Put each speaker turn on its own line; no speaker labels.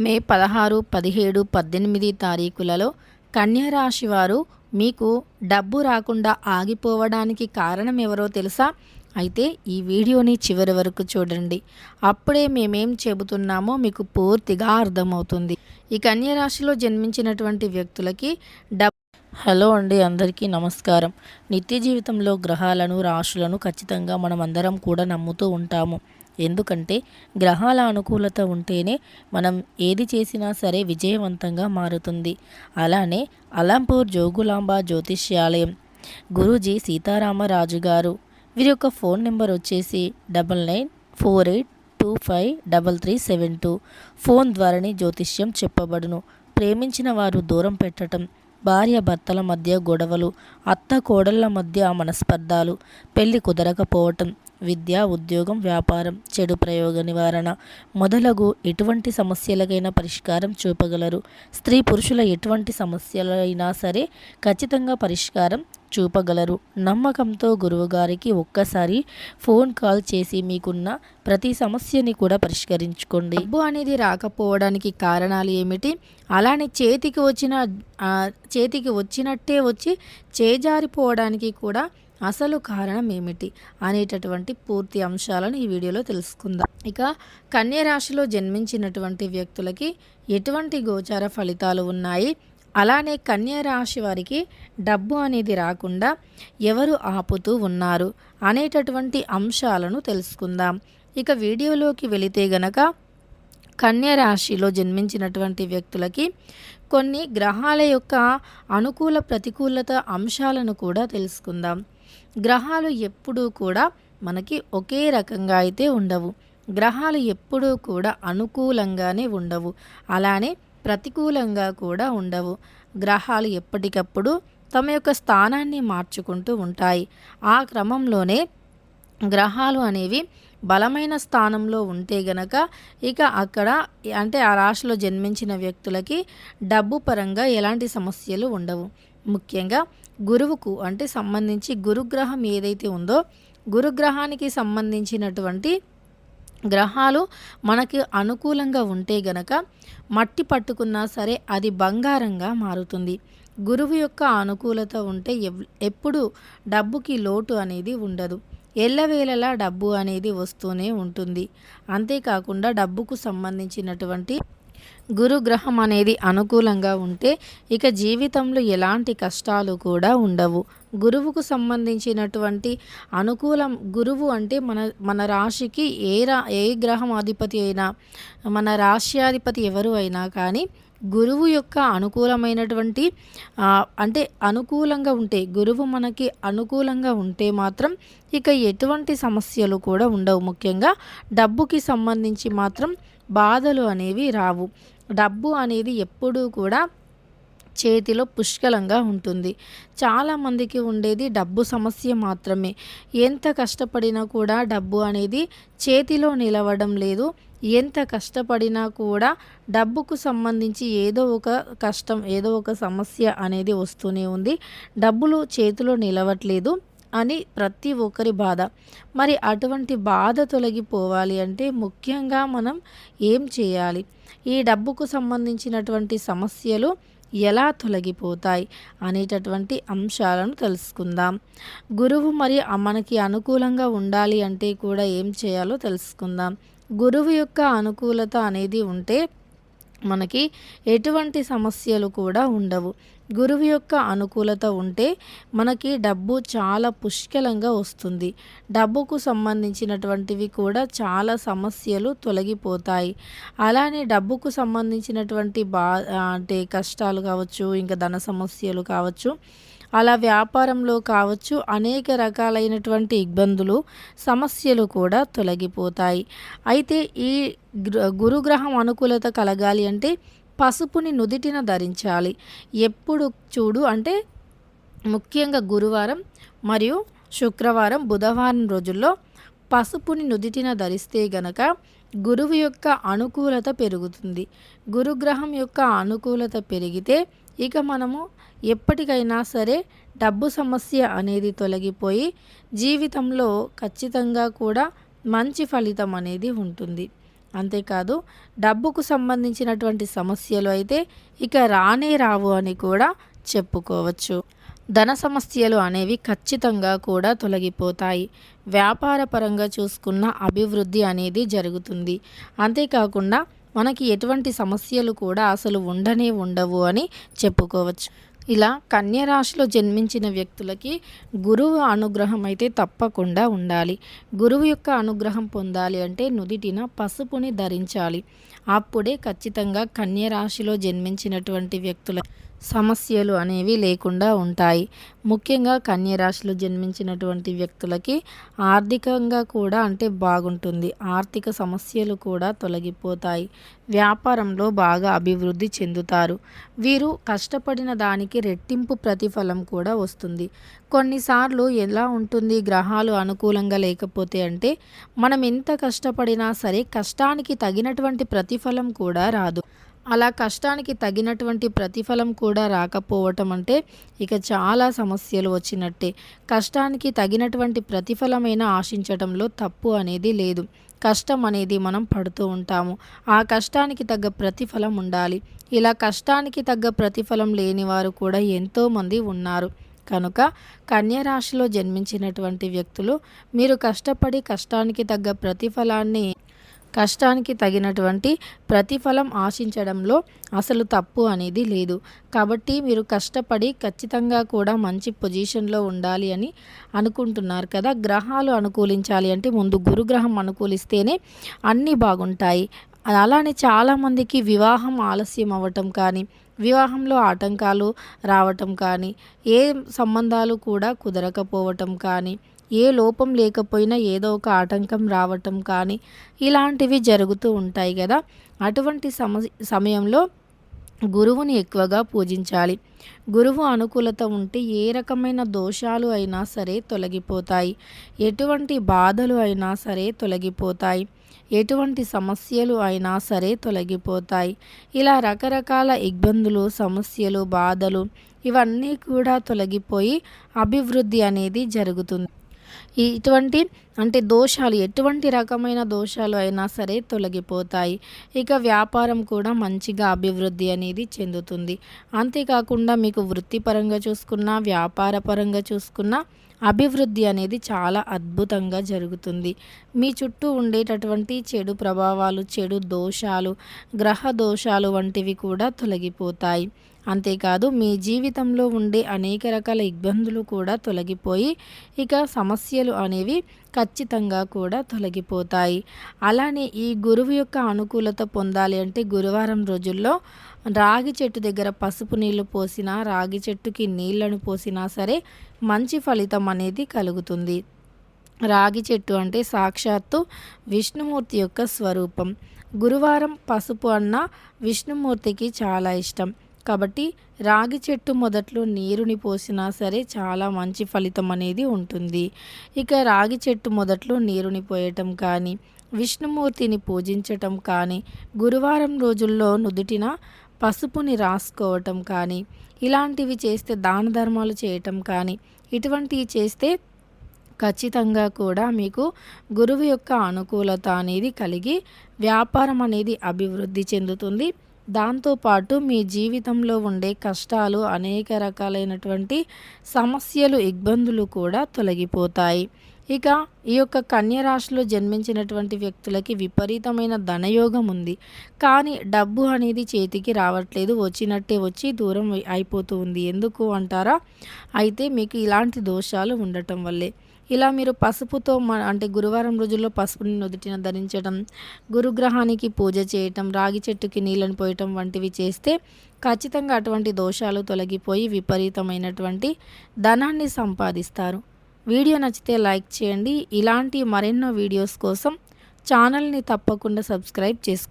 మే 16, 17, 18 తారీఖులలో కన్యా రాశి వారు మీకు డబ్బు రాకుండా ఆగిపోవడానికి కారణం ఎవరో తెలుసా? అయితే ఈ వీడియోని చివరి వరకు చూడండి. అప్పుడే మేమేం చెబుతున్నామో మీకు పూర్తిగా అర్థమవుతుంది. ఈ కన్యా రాశిలో జన్మించినటువంటి వ్యక్తులకి హలో అండి, అందరికీ నమస్కారం. నిత్య జీవితంలో గ్రహాలను, రాశులను ఖచ్చితంగా మనం అందరం కూడా నమ్ముతూ ఉంటాము. ఎందుకంటే గ్రహాల అనుకూలత ఉంటేనే మనం ఏది చేసినా సరే విజయవంతంగా మారుతుంది. అలానే అలంపూర్ జోగులాంబ జ్యోతిష్యాలయం గురూజీ సీతారామరాజు గారు, వీరి యొక్క ఫోన్ నెంబర్ వచ్చేసి 9948253372. ఫోన్ ద్వారానే జ్యోతిష్యం చెప్పబడును. ప్రేమించిన వారు దూరం పెట్టడం, భార్య భర్తల మధ్య గొడవలు, అత్త కోడళ్ల మధ్య మనస్పర్ధాలు, పెళ్లి కుదరకపోవటం, విద్య, ఉద్యోగం, వ్యాపారం, చెడు ప్రయోగ నివారణ మొదలగు ఎటువంటి సమస్యలకైనా పరిష్కారం చూపగలరు. స్త్రీ పురుషుల ఎటువంటి సమస్యలైనా సరే ఖచ్చితంగా పరిష్కారం చూపగలరు. నమ్మకంతో గురువుగారికి ఒక్కసారి ఫోన్ కాల్ చేసి మీకున్న ప్రతి సమస్యని కూడా పరిష్కరించుకోండి. డబ్బు అనేది రాకపోవడానికి కారణాలు ఏమిటి? అలానే చేతికి వచ్చినట్టే వచ్చి చేజారిపోవడానికి కూడా అసలు కారణం ఏమిటి అనేటటువంటి పూర్తి అంశాలను ఈ వీడియోలో తెలుసుకుందాం. ఇక కన్యా రాశిలో జన్మించినటువంటి వ్యక్తులకి ఎటువంటి గోచార ఫలితాలు ఉన్నాయి, అలానే కన్యా రాశి వారికి డబ్బు అనేది రాకుండా ఎవరు ఆపుతూ ఉన్నారు అనేటటువంటి అంశాలను తెలుసుకుందాం. ఇక వీడియోలోకి వెళితే గనక కన్యా రాశిలో జన్మించినటువంటి వ్యక్తులకి కొన్ని గ్రహాల యొక్క అనుకూల ప్రతికూలత అంశాలను కూడా తెలుసుకుందాం. గ్రహాలు ఎప్పుడూ కూడా మనకి ఒకే రకంగా అయితే ఉండవు. గ్రహాలు ఎప్పుడూ కూడా అనుకూలంగానే ఉండవు, అలానే ప్రతికూలంగా కూడా ఉండవు. గ్రహాలు ఎప్పటికప్పుడు తమ యొక్క స్థానాన్ని మార్చుకుంటూ ఉంటాయి. ఆ క్రమంలోనే గ్రహాలు అనేవి బలమైన స్థానంలో ఉంటే గనక ఇక అక్కడ అంటే ఆ రాశిలో జన్మించిన వ్యక్తులకి డబ్బు పరంగా ఎలాంటి సమస్యలు ఉండవు. ముఖ్యంగా గురువుకు అంటే సంబంధించి గురుగ్రహం ఏదైతే ఉందో గురుగ్రహానికి సంబంధించినటువంటి గ్రహాలు మనకి అనుకూలంగా ఉంటే గనక మట్టి పట్టుకున్నా సరే అది బంగారంగా మారుతుంది. గురువు యొక్క అనుకూలత ఉంటే ఎప్పుడు డబ్బుకి లోటు అనేది ఉండదు. ఎల్లవేళలా డబ్బు అనేది వస్తూనే ఉంటుంది. అంతేకాకుండా డబ్బుకు సంబంధించినటువంటి గురుగ్రహం అనేది అనుకూలంగా ఉంటే ఇక జీవితంలో ఎలాంటి కష్టాలు కూడా ఉండవు. గురువుకు సంబంధించినటువంటి గురువు అంటే మన రాశికి ఏ గ్రహం అధిపతి అయినా, మన రాశ్యాధిపతి ఎవరు అయినా కానీ గురువు యొక్క అనుకూలమైనటువంటి అంటే అనుకూలంగా ఉంటే, గురువు మనకి అనుకూలంగా ఉంటే మాత్రం ఇక ఎటువంటి సమస్యలు కూడా ఉండవు. ముఖ్యంగా డబ్బుకి సంబంధించి మాత్రం బాధలు అనేవి రావు. డబ్బు అనేది ఎప్పుడూ కూడా చేతిలో పుష్కలంగా ఉంటుంది. చాలామందికి ఉండేది డబ్బు సమస్య మాత్రమే. ఎంత కష్టపడినా కూడా డబ్బు అనేది చేతిలో నిలవడం లేదు. ఎంత కష్టపడినా కూడా డబ్బుకు సంబంధించి ఏదో ఒక కష్టం, ఏదో ఒక సమస్య అనేది వస్తూనే ఉంది. డబ్బులు చేతిలో నిలవట్లేదు అని ప్రతి ఒక్కరి బాధ. మరి అటువంటి బాధ తొలగిపోవాలి అంటే ముఖ్యంగా మనం ఏం చేయాలి? ఈ డబ్బుకు సంబంధించినటువంటి సమస్యలు ఎలా తొలగిపోతాయి అనేటటువంటి అంశాలను తెలుసుకుందాం. గురువు మరి మనకి అనుకూలంగా ఉండాలి అంటే కూడా ఏం చేయాలో తెలుసుకుందాం. గురువు యొక్క అనుకూలత అనేది ఉంటే మనకి ఎటువంటి సమస్యలు కూడా ఉండవు. గురువు యొక్క అనుకూలత ఉంటే మనకి డబ్బు చాలా పుష్కలంగా వస్తుంది. డబ్బుకు సంబంధించినటువంటివి కూడా చాలా సమస్యలు తొలగిపోతాయి. అలానే డబ్బుకు సంబంధించినటువంటి అంటే కష్టాలు కావచ్చు, ఇంకా ధన సమస్యలు కావచ్చు, అలా వ్యాపారంలో కావచ్చు, అనేక రకాలైనటువంటి ఇబ్బందులు, సమస్యలు కూడా తొలగిపోతాయి. అయితే ఈ గురుగ్రహం అనుకూలత కలగాలి అంటే పసుపుని నుదిటిన ధరించాలి. ఎప్పుడు చూడు అంటే ముఖ్యంగా గురువారం మరియు శుక్రవారం, బుధవారం రోజుల్లో పసుపుని నుదిటిన ధరిస్తే గనక గురువు యొక్క అనుకూలత పెరుగుతుంది. గురుగ్రహం యొక్క అనుకూలత పెరిగితే ఇక మనము ఎప్పటికైనా సరే డబ్బు సమస్య అనేది తొలగిపోయి జీవితంలో ఖచ్చితంగా కూడా మంచి ఫలితం అనేది ఉంటుంది. అంతేకాదు డబ్బుకు సంబంధించినటువంటి సమస్యలు అయితే ఇక రానే రావు అని కూడా చెప్పుకోవచ్చు. ధన సమస్యలు అనేవి ఖచ్చితంగా కూడా తొలగిపోతాయి. వ్యాపార పరంగా చూసుకున్న అభివృద్ధి అనేది జరుగుతుంది. అంతేకాకుండా మనకి ఎటువంటి సమస్యలు కూడా అసలు ఉండనే ఉండవు అని చెప్పుకోవచ్చు. ఇలా కన్య రాశిలో జన్మించిన వ్యక్తులకి గురువు అనుగ్రహం అయితే తప్పకుండా ఉండాలి. గురువు యొక్క అనుగ్రహం పొందాలి అంటే నుదిటిన పసుపుని ధరించాలి. అప్పుడే ఖచ్చితంగా కన్య రాశిలో జన్మించినటువంటి వ్యక్తుల సమస్యలు అనేవి లేకుండా ఉంటాయి. ముఖ్యంగా కన్య రాశిలో జన్మించినటువంటి వ్యక్తులకి ఆర్థికంగా కూడా అంటే బాగుంటుంది. ఆర్థిక సమస్యలు కూడా తొలగిపోతాయి. వ్యాపారంలో బాగా అభివృద్ధి చెందుతారు. వీరు కష్టపడిన దానికి రెట్టింపు ప్రతిఫలం కూడా వస్తుంది. కొన్నిసార్లు ఎలా ఉంటుంది, గ్రహాలు అనుకూలంగా లేకపోతే అంటే మనం ఎంత కష్టపడినా సరే కష్టానికి తగినటువంటి ప్రతిఫలం కూడా రాదు. అలా కష్టానికి తగినటువంటి ప్రతిఫలం కూడా రాకపోవటం అంటే ఇక చాలా సమస్యలు వచ్చినట్టే. కష్టానికి తగినటువంటి ప్రతిఫలమైన ఆశించటంలో తప్పు అనేది లేదు. కష్టం అనేది మనం పడుతూ ఉంటాము. ఆ కష్టానికి తగ్గ ప్రతిఫలం ఉండాలి. ఇలా కష్టానికి తగ్గ ప్రతిఫలం లేని వారు కూడా ఎంతోమంది ఉన్నారు. కనుక కన్య రాశిలో జన్మించినటువంటి వ్యక్తులు మీరు కష్టపడి కష్టానికి తగినటువంటి ప్రతిఫలం ఆశించడంలో అసలు తప్పు అనేది లేదు. కాబట్టి మీరు కష్టపడి ఖచ్చితంగా కూడా మంచి పొజిషన్లో ఉండాలి అని అనుకుంటున్నారు కదా. గ్రహాలు అనుకూలించాలి అంటే ముందు గురుగ్రహం అనుకూలిస్తేనే అన్నీ బాగుంటాయి. అలానే చాలామందికి వివాహం ఆలస్యం అవ్వటం కానీ, వివాహంలో ఆటంకాలు రావటం కానీ, ఏ సంబంధాలు కూడా కుదరకపోవటం కానీ, ఏ లోపం లేకపోయినా ఏదో ఒక ఆటంకం రావటం కానీ ఇలాంటివి జరుగుతూ ఉంటాయి కదా. అటువంటి సమయంలో గురువుని ఎక్కువగా పూజించాలి. గురువు అనుకూలత ఉంటే ఏ రకమైన దోషాలు అయినా సరే తొలగిపోతాయి. ఎటువంటి బాధలు అయినా సరే తొలగిపోతాయి. ఎటువంటి సమస్యలు అయినా సరే తొలగిపోతాయి. ఇలా రకరకాల ఇబ్బందులు, సమస్యలు, బాధలు ఇవన్నీ కూడా తొలగిపోయి అభివృద్ధి అనేది జరుగుతుంది. ఇటువంటి అంటే దోషాలు, ఎటువంటి రకమైన దోషాలు అయినా సరే తొలగిపోతాయి. ఇక వ్యాపారం కూడా మంచిగా అభివృద్ధి అనేది చెందుతుంది. అంతేకాకుండా మీకు వృత్తిపరంగా చూసుకున్నా, వ్యాపార పరంగా చూసుకున్నా అభివృద్ధి అనేది చాలా అద్భుతంగా జరుగుతుంది. మీ చుట్టూ ఉండేటటువంటి చెడు ప్రభావాలు, చెడు దోషాలు, గ్రహ దోషాలు వంటివి కూడా తొలగిపోతాయి. అంతేకాదు మీ జీవితంలో ఉండే అనేక రకాల ఇబ్బందులు కూడా తొలగిపోయి ఇక సమస్యలు అనేవి ఖచ్చితంగా కూడా తొలగిపోతాయి. అలానే ఈ గురువు యొక్క అనుకూలత పొందాలి అంటే గురువారం రోజుల్లో రాగి చెట్టు దగ్గర పసుపు నీళ్లు పోసినా, రాగి చెట్టుకి నీళ్లను పోసినా సరే మంచి ఫలితం అనేది కలుగుతుంది. రాగి చెట్టు అంటే సాక్షాత్తు విష్ణుమూర్తి యొక్క స్వరూపం. గురువారం పసుపు అన్న విష్ణుమూర్తికి చాలా ఇష్టం. కాబట్టి రాగి చెట్టు మొదట్లో నీరుని పోసినా సరే చాలా మంచి ఫలితం అనేది ఉంటుంది. ఇక రాగి చెట్టు మొదట్లో నీరుని పోయటం కానీ, విష్ణుమూర్తిని పూజించటం కానీ, గురువారం రోజుల్లో నుదుటిన పసుపుని రాసుకోవటం కానీ, ఇలాంటివి చేస్తే దాన ధర్మాలు చేయటం కానీ, ఇటువంటివి చేస్తే ఖచ్చితంగా కూడా మీకు గురువు యొక్క అనుకూలత అనేది కలిగి వ్యాపారం అనేది అభివృద్ధి చెందుతుంది. దాంతోపాటు మీ జీవితంలో ఉండే కష్టాలు, అనేక రకాలైనటువంటి సమస్యలు, ఇబ్బందులు కూడా తొలగిపోతాయి. ఇక ఈ యొక్క కన్య రాశిలో జన్మించినటువంటి వ్యక్తులకి విపరీతమైన ధనయోగం ఉంది. కానీ డబ్బు అనేది చేతికి రావట్లేదు. వచ్చినట్టే వచ్చి దూరం అయిపోతూ ఉంది. ఎందుకు అంటారా? అయితే మీకు ఇలాంటి దోషాలు ఉండటం వల్లే. ఇలా మీరు పసుపుతో అంటే గురువారం రోజుల్లో పసుపుని నుదుటిన ధరించడం, గురుగ్రహానికి పూజ చేయటం, రాగి చెట్టుకి నీళ్ళని పోయటం వంటివి చేస్తే ఖచ్చితంగా అటువంటి దోషాలు తొలగిపోయి విపరీతమైనటువంటి ధనాన్ని సంపాదిస్తారు. వీడియో నచ్చితే లైక్ చేయండి. ఇలాంటి మరెన్నో వీడియోస్ కోసం ఛానల్ని తప్పకుండా సబ్స్క్రైబ్ చేసుకోండి.